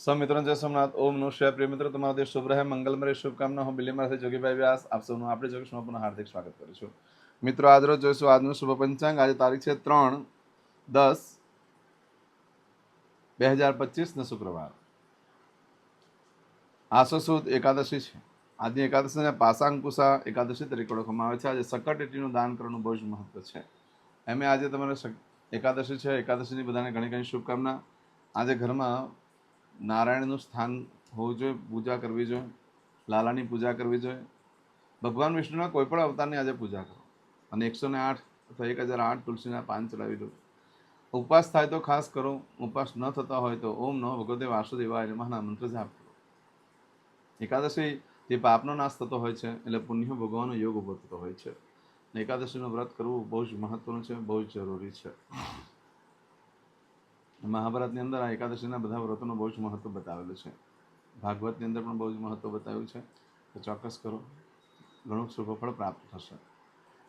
सब मित्रों जय सोमनाथ। ओम नमः शिवाय। प्रिय મિત્રો, તમારો દિવસ શુભ રહે, મંગલમય રહે, શુભકામના. હું બિલીમાંથી જોગીભાઈ વ્યાસ આપ સૌનું આપણે જોગેશમાં પુનઃ હાર્દિક સ્વાગત કરું છું. મિત્રો, આજરોજ જોઈશું આજનું શુભ પંચાંગ. આજે તારીખ છે 3/10/2025 ને શુક્રવાર. આસો સુદ એકાદશી છે. આજની એકાદશીને પાસાંકુશા એકાદશી તરીકે ઓળખવામાં આવે છે. આજે સક્કરટેટીનું દાન કરવાનું બહુ જ મહત્વ છે. એમ આજે તમારે એકાદશી છે. એકાદશીની બધાને ઘણી ઘણી શુભકામના. આજે ઘરમાં નારાયણનું સ્થાન હોવું જોઈએ, પૂજા કરવી જોઈએ, લાલાની પૂજા કરવી જોઈએ. ભગવાન વિષ્ણુના કોઈ પણ અવતારની આજે પૂજા કરો અને 108 અથવા 1008 તુલસીના પાન ચડાવી દો. ઉપવાસ થાય તો ખાસ કરો. ઉપવાસ ન થતા હોય તો ઓમ નમો ભગવતે વાસુદેવાય નમઃના મંત્ર જાપ કરો. એકાદશી તે પાપનો નાશ થતો હોય છે, એટલે પુણ્ય ભોગવવાનો યોગ ઉભો થતો હોય છે. એકાદશીનું વ્રત કરવું બહુ જ મહત્વનું છે, બહુ જ જરૂરી છે. મહાભારતની અંદર આ એકાદશીના બધા વ્રતોનું બહુ જ મહત્વ બતાવેલું છે. ભાગવતની અંદર પણ બહુ જ મહત્વ બતાવ્યું છે. તો ચોક્કસ કરો, ઘણું શુભફળ પ્રાપ્ત થશે.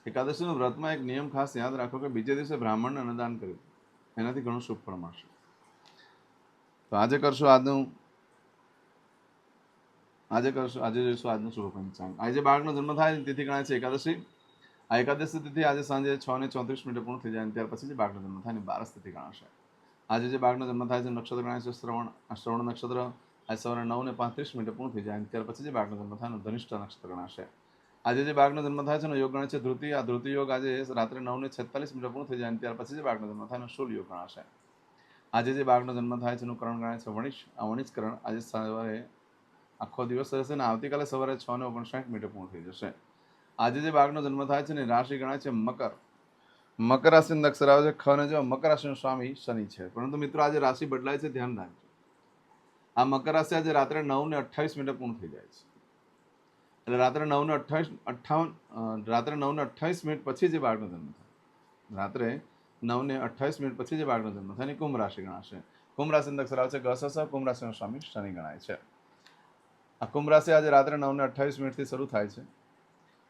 એકાદશીનું વ્રતમાં એક નિયમ ખાસ યાદ રાખો કે બીજે દિવસે બ્રાહ્મણને અન્નદાન કર્યું, એનાથી ઘણું શુભફળ મળશે. તો આજે જોઈશું આજનું શુભ પંચાંગ. આજે બાળકનો જન્મ થાય તિથિ ગણાય છે એકાદશી. આ એકાદશી તિથિ આજે સાંજે 6:34 પૂર્ણ થઈ જાય, ત્યાર પછી જે બાળકનો જન્મ થાય ને 12 તિથિ ગણાશે. આજે જે બાળકનો જન્મ થાય છે નક્ષત્ર ગણાય છે શ્રવણ નક્ષત્ર. આજે સવારે 9:35 પૂર્ણ થઈ જાય, ત્યાર પછી જે બાળકનો જન્મ થાય ધનિષ્ઠ નક્ષત્ર ગણાશે. આજે જે બાળકનો જન્મ થાય છે યોગ ગણાય છે ધૃતિ. આ ધૃતિ યોગ આજે રાત્રે 9:46 પૂર્ણ થઈ જાય, ત્યાર પછી જે બાળકનો જન્મ થાય શૂલ યોગ ગણાશે. આજે જે બાળકનો જન્મ થાય છે એનું કરણ ગણાય છે વણિજ. આ વણિજ કરણ આજે સવારે આખો દિવસ રહેશે ને આવતીકાલે સવારે 6:59 પૂર્ણ થઈ જશે. આજે જે બાળકનો જન્મ થાય છે ને રાશિ ગણાય છે મકર. મકર રાશિનો અક્ષર આવે છે ખ ને જો મકર રાશિનો સ્વામી શનિ છે. પરંતુ મિત્રો આજે રાશિ બદલાય છે, ધ્યાન રાખજો. આ મકર રાશિ આજે રાત્રે 9:28 પૂર્ણ થઈ જાય છે. એટલે રાત્રે 9:28 પછી જે બાળકનો જન્મ થાય, રાત્રે 9:28 પછી જે બાળકનો જન્મ થાય એની કુંભ રાશિ ગણાશે. કુંભ રાશિનો અક્ષર આવે છે ગ સ સ. કુંભ રાશિનો સ્વામી શનિ ગણાય છે. આ કુંભ રાશિ આજે રાત્રે 9:28 શરૂ થાય છે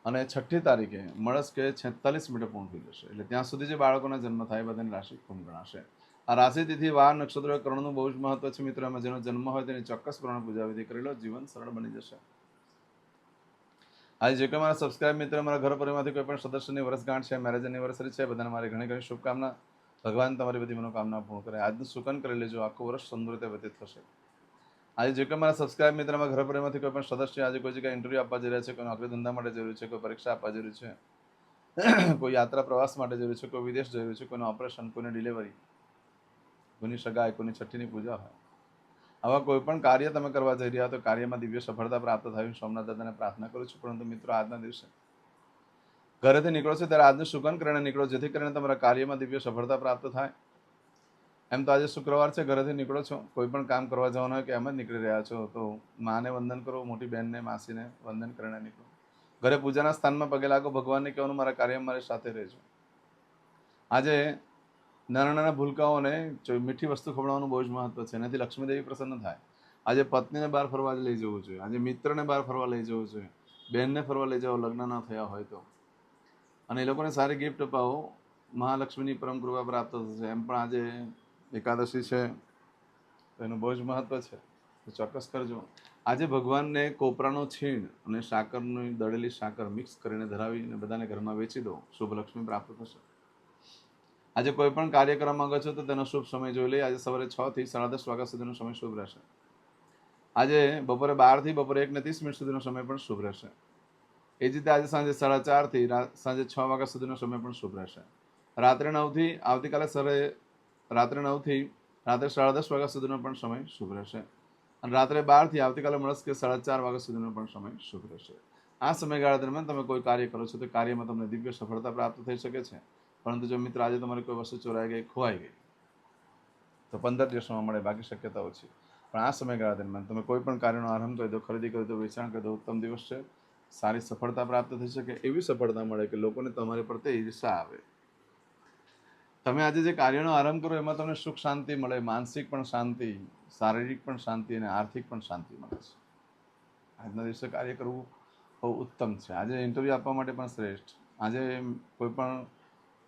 અને 6ઠી તારીખે મળસ્કે 46 પૂર્ણ થઈ જશે. એટલે ત્યાં સુધી જે બાળકોના જન્મ થાય બધાની રાશિ કુંભ ગણાશે. આ રાશિ તિથિ વાર નક્ષત્રો કરણનું બહુ જ મહત્વ છે. મિત્રો, એમાં જેનો જન્મ હોય તેની ચોક્કસ પ્રમાણે પૂજા વિધિ કરી લો, જીવન સરળ બની જશે. આજે જે કોઈ મારા સબસ્ક્રાઇબ મિત્ર, મારા ઘર પરિવારમાંથી કોઈ પણ સદસ્યની વર્ષગાંઠ છે, મેરેજ એનિવર્સરી છે, બધાને મારી ઘણી ઘણી શુભકામના. ભગવાન તમારી બધી મનોકામના પૂર્ણ કરે. આજનું સુકન કરી લેજો, આખું વર્ષ સુંદર રીતે વ્યતીત થશે. આજે જે કોઈ મારા સબસ્ક્રાઇબ મિત્ર, મારા ઘર પરિવારમાંથી કોઈ પણ સદસ્ય આજે કોઈ જગ્યાએ ઇન્ટરવ્યૂ આપવા જઈ રહ્યા છે, કોઈ નોકરી ધંધા માટે જરૂરી છે, કોઈ પરીક્ષા આપવા જરૂરી છે, કોઈ યાત્રા પ્રવાસ માટે જરૂરી છે, કોઈ વિદેશ જરૂરી છે, કોઈનું ઓપરેશન, કોઈની ડિલિવરી, કોઈની સગાઈ, કોઈની છઠ્ઠીની પૂજા હોય, આવા કોઈ પણ કાર્ય તમે કરવા જઈ રહ્યા તો કાર્યમાં દિવ્ય સફળતા પ્રાપ્ત થાય સોમનાથ દાદાને પ્રાર્થના કરું છું. પરંતુ મિત્રો, આજના દિવસે ઘરેથી નીકળો છો ત્યારે આજનું સુગન કરીને નીકળો, જેથી કરીને તમારા કાર્યમાં દિવ્ય સફળતા પ્રાપ્ત થાય. એમ તો આજે શુક્રવાર છે, ઘરેથી નીકળો છો, કોઈ પણ કામ કરવા જવાનું હોય કે એમ જ નીકળી રહ્યા છો તો માને વંદન કરો, મોટી બહેનને, માસીને વંદન કરીને નીકળો. ઘરે પૂજાના સ્થાનમાં પગે લાગો, ભગવાનને કહેવાનું મારા કાર્યમાં મારી સાથે રહેજો. આજે નાના નાના ભૂલકાઓને મીઠી વસ્તુ ખવડાવવાનું બહુ જ મહત્વ છે. એનાથી લક્ષ્મીદેવી પ્રસન્ન થાય. આજે પત્નીને બહાર ફરવા લઈ જવું જોઈએ, આજે મિત્રને બહાર ફરવા લઈ જવું જોઈએ, બહેનને ફરવા લઈ જાઓ લગ્ન ન થયા હોય તો, અને એ લોકોને સારી ગિફ્ટ અપાવો. મહાલક્ષ્મીની પરમ કૃપા પ્રાપ્ત થશે. એમ પણ આજે એકાદશી છે તો એનું બહુ જ મહત્વ છે, તો ચોક્કસ કરજો. આજે ભગવાનને કોપરાનો છીણ અને સાકરની દળેલી સાકર મિક્સ કરીને ધરાવીને બધાને ઘરમાં વેચી દો, શુભ લક્ષ્મી પ્રાપ્ત થશે. આજે કોઈ પણ કાર્ય કરવા માંગો છો તો તેનો શુભ સમય જોઈ લઈએ. આજે સવારે 6 થી 10:30 વાગ્યા સુધીનો સમય શુભ રહેશે. આજે બપોરે 12 થી બપોરે 1:30 સુધીનો સમય પણ શુભ રહેશે. એ જ રીતે આજે સાંજે 4:30 થી સાંજે 6 વાગ્યા સુધીનો સમય પણ શુભ રહેશે. રાત્રે 9 થી આવતીકાલે રાત્રે 9 થી રાત્રે 10:30 વાગ્યા સુધીનો પણ સમય શુભ રહેશે. અને રાત્રે 12 થી આવતીકાલે મળસ્કે 4:30 વાગ્યા સુધીનો પણ સમય શુભ રહેશે. આ સમયગાળા દરમિયાન તમે કોઈ કાર્ય કરો છો તો કાર્યમાં તમને દિવ્ય સફળતા પ્રાપ્ત થઈ શકે છે. પરંતુ જો મિત્ર આજે તમારી કોઈ વસ્તુ ચોરાઈ ગઈ, ખોવાઈ ગઈ, તો 15 દિવસમાં મળે, બાકી શક્યતા ઓછી. પણ આ સમયગાળા દરમિયાન તમે કોઈ પણ કાર્યનો આરંભ કરી દો, ખરીદી કરી દો, વેચાણ કરી દો, ઉત્તમ દિવસ છે. સારી સફળતા પ્રાપ્ત થઈ શકે, એવી સફળતા મળે કે લોકોને તમારી પ્રત્યે ઈર્ષા આવે. તમે આજે જે કાર્યનો આરંભ કરો એમાં તમને સુખ શાંતિ મળે, માનસિક પણ શાંતિ, શારીરિક પણ શાંતિ અને આર્થિક પણ શાંતિ મળે છે. આજના દિવસે કાર્ય કરવું બહુ ઉત્તમ છે. આજે ઇન્ટરવ્યૂ આપવા માટે પણ શ્રેષ્ઠ. આજે કોઈ પણ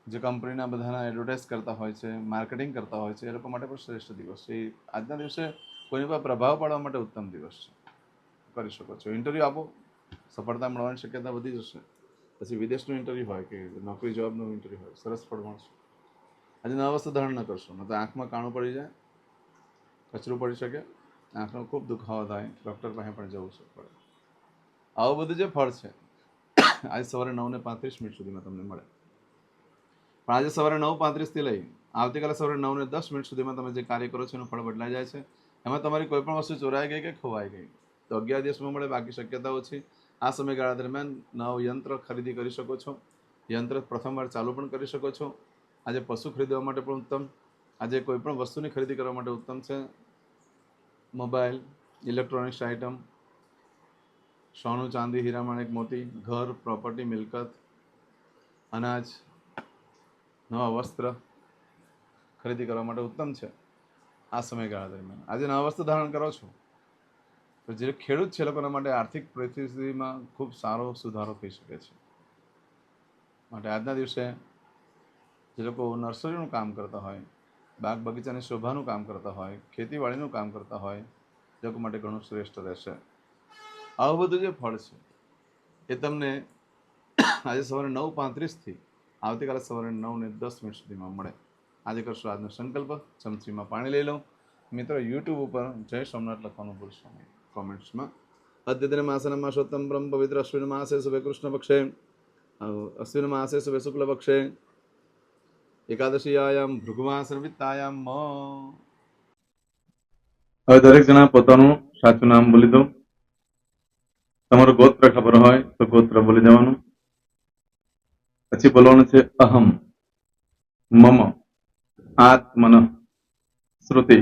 જે કંપનીના બધાના એડવર્ટાઇઝ કરતા હોય છે, માર્કેટિંગ કરતા હોય છે, એ લોકો માટે પણ શ્રેષ્ઠ દિવસ છે. આજના દિવસે કોઈની પર પ્રભાવ પાડવા માટે ઉત્તમ દિવસ છે, કરી શકો છો. ઇન્ટરવ્યૂ આપો, સફળતા મળવાની શક્યતા વધી જશે. પછી વિદેશનું ઇન્ટરવ્યૂ હોય કે નોકરી જવાબનું ઇન્ટરવ્યૂ હોય, સરસ ફળ મળશે. આજે નવા વસ્તુ ધારણ ન કરશો, ન તો આંખમાં કાણું પડી જાય, કચરું પડી શકે, આંખનો ખૂબ દુખાવો થાય, ડૉક્ટર પાસે પણ જવું પડે. આવું બધું જે ફળ છે આજે સવારે 9:35 સુધીમાં તમને મળે. પણ આજે સવારે 9:35થી લઈ આવતીકાલે સવારે 9:10 સુધીમાં તમે જે કાર્ય કરો છો એનું ફળ બદલાઈ જાય છે. એમાં તમારી કોઈ પણ વસ્તુ ચોરાઈ ગઈ કે ખોવાઈ ગઈ તો 11 દિવસમાં મળે, બાકી શક્યતા ઓછી. આ સમયગાળા દરમિયાન નવ યંત્ર ખરીદી કરી શકો છો. યંત્ર પ્રથમવાર ચાલુ પણ કરી શકો છો. આજે પશુ ખરીદવા માટે પણ ઉત્તમ, આજે કોઈ પણ વસ્તુની ખરીદી કરવા માટે ઉત્તમ છે. મોબાઈલ, ઇલેક્ટ્રોનિક્સ આઇટમ, સોનું, ચાંદી, હીરા, માણેક, મોતી, ઘર, પ્રોપર્ટી, મિલકત, અનાજ, નવા વસ્ત્ર ખરીદી કરવા માટે ઉત્તમ છે આ સમયગાળા દરમિયાન. આજે નવા વસ્તુ ધારણ કરો છો તો જે ખેડૂત છે એ લોકોના માટે આર્થિક પરિસ્થિતિમાં ખૂબ સારો સુધારો થઈ શકે છે. માટે આજના દિવસે જે લોકો નર્સરીનું કામ કરતા હોય, બાગ બગીચાની શોભાનું કામ કરતા હોય, ખેતીવાડીનું કામ કરતા હોય, એ લોકો માટે ઘણું શ્રેષ્ઠ રહેશે. આવું બધું જે ફળ છે એ તમને આજે સવારે 9:35થી આવતીકાલે સવારે 9:10 સુધીમાં મળે. આજે કરશો આજનો સંકલ્પ. ચમચીમાં પાણી લઈ લો. મિત્રો, યુટ્યુબ ઉપર જય સોમનાથ લખવાનું ભૂલશો નહીં કોમેન્ટ્સમાં. અદ્યતન માસના માસોત્તમ બ્રહ્મ પવિત્ર અશ્વિન માસે શુભે કૃષ્ણ પક્ષે, અશ્વિન માસે શુભે શુક્લ પક્ષે, એકાદશીયામ ભૃગુમાસર્વિતાયામ. હવે દરેક જણા પોતાનું સાચું નામ બોલી દો. તમારું ગોત્ર ખબર હોય તો ગોત્ર બોલી દેવાનું. પછી બોલવાનું છે અહમ, મમ, આત્મન, શ્રુતિ,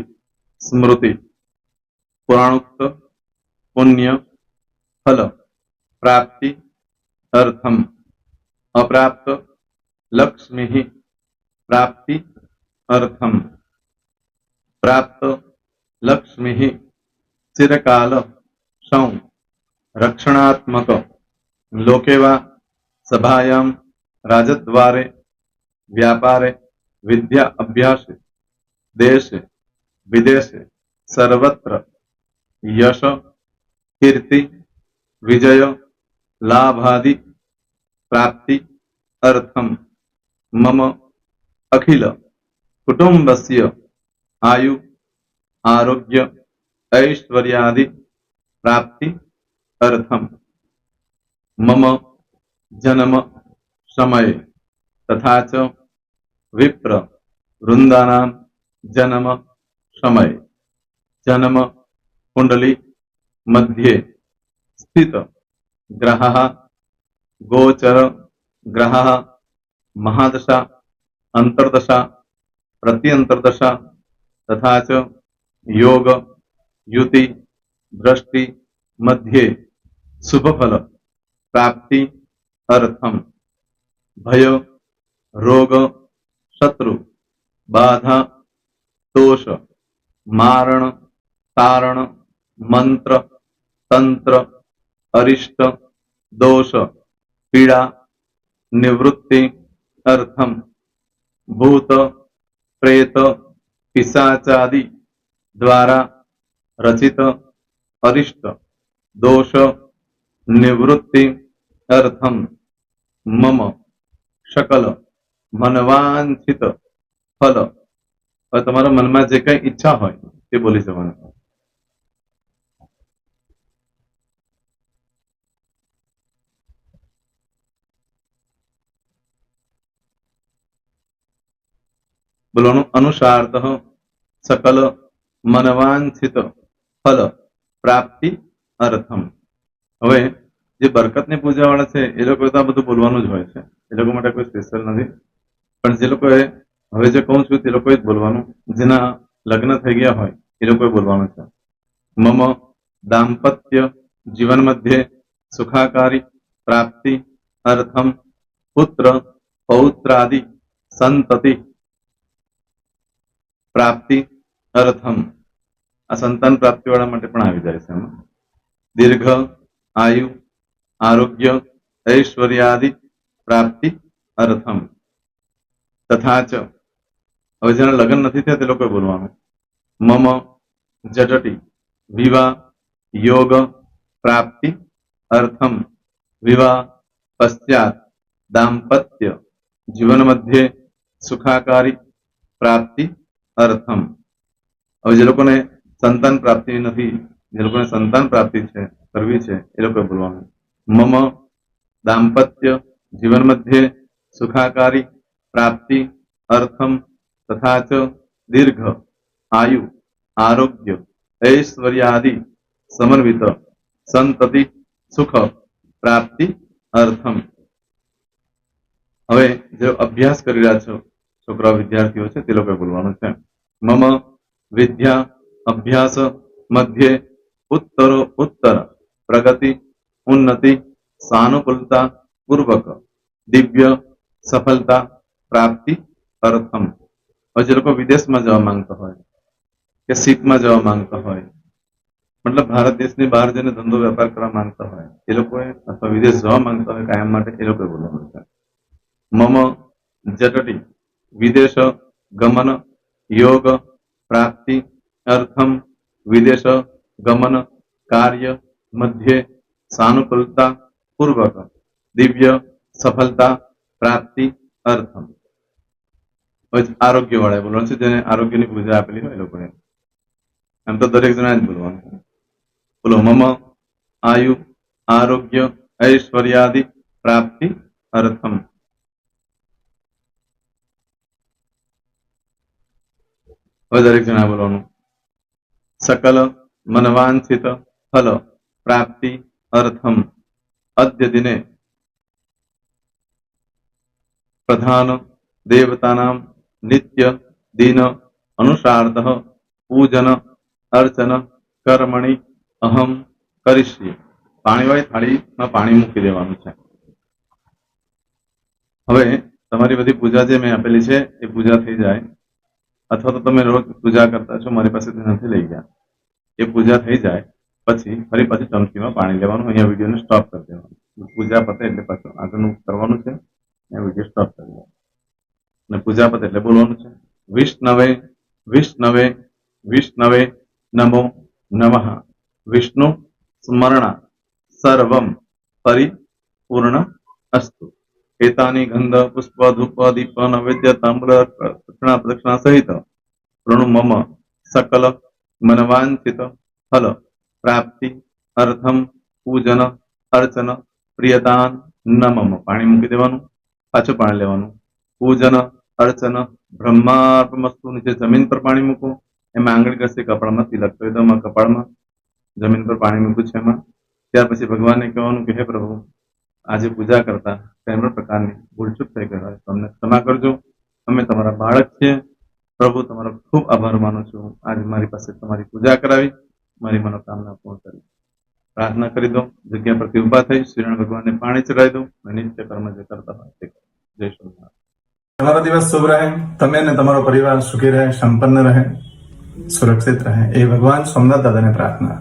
સ્મૃતિ, પુરાણોક્ત, પુણ્ય, ફલ, પ્રાપ્તિ, અર્થમ, અપ્રાપ્ત, લક્ષ્મી, પ્રાપ્તિ, અર્થમ, પ્રાપ્ત, લક્ષ્મી, ચિરકાલ, સૌ, રક્ષણાત્મક, લોકેવા, સભાયામ, રાજદ્વારે, વ્યાપારે, વિદ્યા અભ્યાસે, દેશે વિદેશે, સર્વત્ર, યશ, કીર્તિ, વિજય, લાભાદિ, પ્રાપ્તિ, અર્થમ, મમ, અખિલ કુટુંબસ્ય, આયુ, આરોગ્ય, ઐશ્વર્યાદિ, પ્રાપ્તિ, અર્થમ, મમ, જન્મ, સમય, તથા ચ વિપ્ર વૃંદાનામ જન્મ સમય, જન્મ કુંડલી મધ્યે સ્થિત ગ્રહः ગોચર ગ્રહः મહાદશા અંતર્દશા પ્રત્યંતર્દશા તથા ચ યોગ યુતિ દ્રષ્ટિ મધ્યે શુભફલ પ્રાપ્તિ અર્થમ, ભય રોગ શત્રુ બાધા દોષ મારણ તારણ મંત્ર તંત્ર અરિષ્ટ દોષ પીડા નિવૃત્તિ અર્થમ, ભૂત પ્રેત પિશાચાદિ દ્વારા રચિત અરિષ્ટ દોષ નિવૃત્તિ અર્થમ, મમ શકલ મનવાંછિત ફલ. હવે તમારા મનમાં જે કઈ ઈચ્છા હોય તે બોલી જવાનું. બોલવાનું અનુસારત સકલ મનવાંછિત ફલ પ્રાપ્તિ અર્થમ. હવે જે બરકતની પૂજા વાળા છે એ લોકો તો આ બધું બોલવાનું જ હોય છે, એ લોકો માટે કોઈ સ્પેશિયલ નથી. પણ જે લોકોએ હવે જે કહું છું તે લોકોએ જ બોલવાનું. જેના લગ્ન થઈ ગયા હોય એ લોકોએ બોલવાનું છે. મમ દાંપત્ય જીવન મધ્યે સુખાકારી પ્રાપ્તિ અર્થમ પુત્ર પૌત્રાદિ સંતતિ પ્રાપ્તિ અર્થમ. આ સંતાન પ્રાપ્તિ વાળા માટે પણ આવી જાય છે એમાં. દીર્ઘ આયુ આરોગ્ય ઐશ્વર્યાદિ પ્રાપ્તિ અર્થમ. તથા ચ હવે જેના લગ્ન નથી થયા તે લોકોએ બોલવાનું. મમ जटति विवाह योग प्राप्ति अर्थम विवाह पश्चात दाम्पत्य जीवन मध्य सुखाकारी प्राप्ति अर्थम। હવે જે લોકોને સંતાન પ્રાપ્તિ નથી, જે લોકોને સંતાન પ્રાપ્તિ છે કરવી છે એ લોકોએ બોલવાનું મમ દાંપત્ય જીવન મધ્યે સુખાકારી પ્રાપ્તિ અર્થમ તથા ચ દીર્ઘ આયુ આરોગ્ય ऐश्वर्यादि समन्वित संतति सुख प्राप्ति अर्थम। હવે જે અભ્યાસ કરી રહ્યા છો છોકરા વિદ્યાર્થીઓ છે તે લોકોએ બોલવાનું છે મમ વિદ્યા અભ્યાસ મધ્યે ઉત્તરો ઉત્તર પ્રગતિ ઉન્નતિ સાનુકૂલતા પૂર્વક દિવ્ય સફળતા પ્રાપ્તિ અર્થમ। હવે જે લોકો વિદેશમાં જવા માંગતા હોય કે સીટમાં જવા માંગતા હોય, મતલબ ભારત દેશની બહાર જઈને ધંધો વેપાર કરવા માંગતા હોય એ લોકોએ અથવા વિદેશ જવા માંગતા હોય કાયમ માટે એ લોકોએ બોલવાનું છે મમ જટટી વિદેશ ગમન યોગ प्राप्ति अर्थम विदेश गमन कार्य मध्य सानुकूलता पूर्वक दिव्य सफलता प्राप्ति अर्थम। आरोग्य वाला बोलવાનું છે જેને આરોગ્યની પૂજા આપેલી હોય એ લોકોએ, એમ તો દરેક જણા જ બોલવાનું છે। બોલો મમ આયુ આરોગ્ય ऐश्वर्यादि प्राप्ति अर्थम। दरेक जना बोलવાનું सकल मनवांछित फल प्राप्ति अर्थम अद्य दिने प्रधान देवतानां नित्य दिन अनुसारतः पूजन अर्चन कर्मणि अहम करिष्ये। पाणीवाળી થાળીમાં પાણી મૂકી દેવાનું છે। હવે તમારી બધી પૂજા જે મેં આપેલી છે એ પૂજા થઈ જાય અથવા તો તમે રોજ પૂજા કરતા છો મારી પાસેથી નથી લઈ ગયા એ પૂજા થઈ જાય પછી ફરી પાછી ચમચીમાં પાણી લેવાનું। અહીંયા વિડીયોને સ્ટોપ કરી દેવાનું, પૂજા પતે એટલે પાછું આગળનું કરવાનું છે, અહીંયા વિડીયો સ્ટોપ કરી દેવાનો અને પૂજા પતે એટલે બોલવાનું છે વિષ્ણવે વિષ્ણવે વિષ્ણવે નમો નમઃ વિષ્ણુ સ્મરણ સર્વમ પરિપૂર્ણ અસ્તુ। एतानि गंध पुष्प धूप दीप नैवेद्य तांबूल दक्षिणा प्रदक्षिणा सहित प्रणु मम सकल मनवांछित फल प्राप्ति अर्थम पूजन अर्चन प्रियतान न मम। पाणी मूकी देवानुं, पाछुं पाणी लेवानुं। पूजन अर्चन ब्रह्मार्पणमस्तु। नीचे जमीन पर पाणी मूको, एमां आंगળી घसी कपाळमां तिलक કરી દો। कपाळमां जमीन पर पाणी मूक्યું છે એમાં ત્યાર પછી ભગવાનને કહેવાનું કે હે પ્રભુ આજે પૂજા કરતા કઈ પણ પ્રકારની ભૂલચૂક થઈ ગઈ હોય તો અમને ક્ષમા કરજો, અમે તમારા બાળક છીએ પ્રભુ, તમારો ખૂબ આભાર માનું છું, આજે મારી પાસે તમારી પૂજા કરાવી, મારી મનોકામના પૂર્ણ કરી। પ્રાર્થના કરી દો, જગ્યા પરથી ઉભા થઈ શ્રીનારાયણ ભગવાનને પાણી ચડાવી દો અને નિત્ય કર્મ જે કરતા હોય તે કરો। જય શ્રી તમારો દિવસ શુભ રહે, તમે અને તમારો પરિવાર સુખી રહે, સંપન્ન રહે, સુરક્ષિત રહે એ ભગવાન સોમનાથ દાદાને પ્રાર્થના।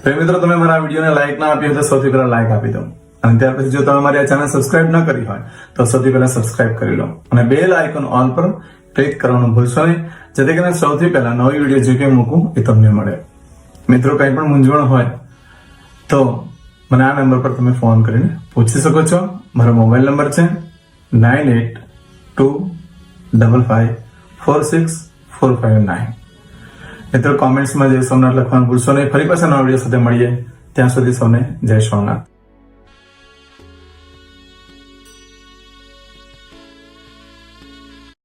પ્રેમ મિત્રો, તમે મારા વિડીયોને લાઈક ના આપી હોય તો સૌથી પહેલા લાઈક આપી દો અને ત્યાર પછી જો તમે મારી આ ચેનલ સબસ્ક્રાઇબ ન કરી હોય તો સૌથી પહેલા સબસ્ક્રાઇબ કરી લો અને બેલ આઇકોન ઓલ પર ક્લિક કરવાનું ભૂલશો નહીં, જેથી કરીને સૌથી પહેલા નવી વિડીયો જે કંઈ મૂકું એ તમને મળે। મિત્રો, કંઈ પણ મૂંઝવણ હોય તો મને આ નંબર પર તમે ફોન કરીને પૂછી શકો છો। મારો મોબાઈલ નંબર છે 9825546459। મિત્રો, કોમેન્ટ્સમાં જય સોમનાથ લખવાનું ભૂલશો નહીં। ફરી પાછા નવા વિડીયો સાથે મળીએ, ત્યાં સુધી સૌને જય સોમનાથ।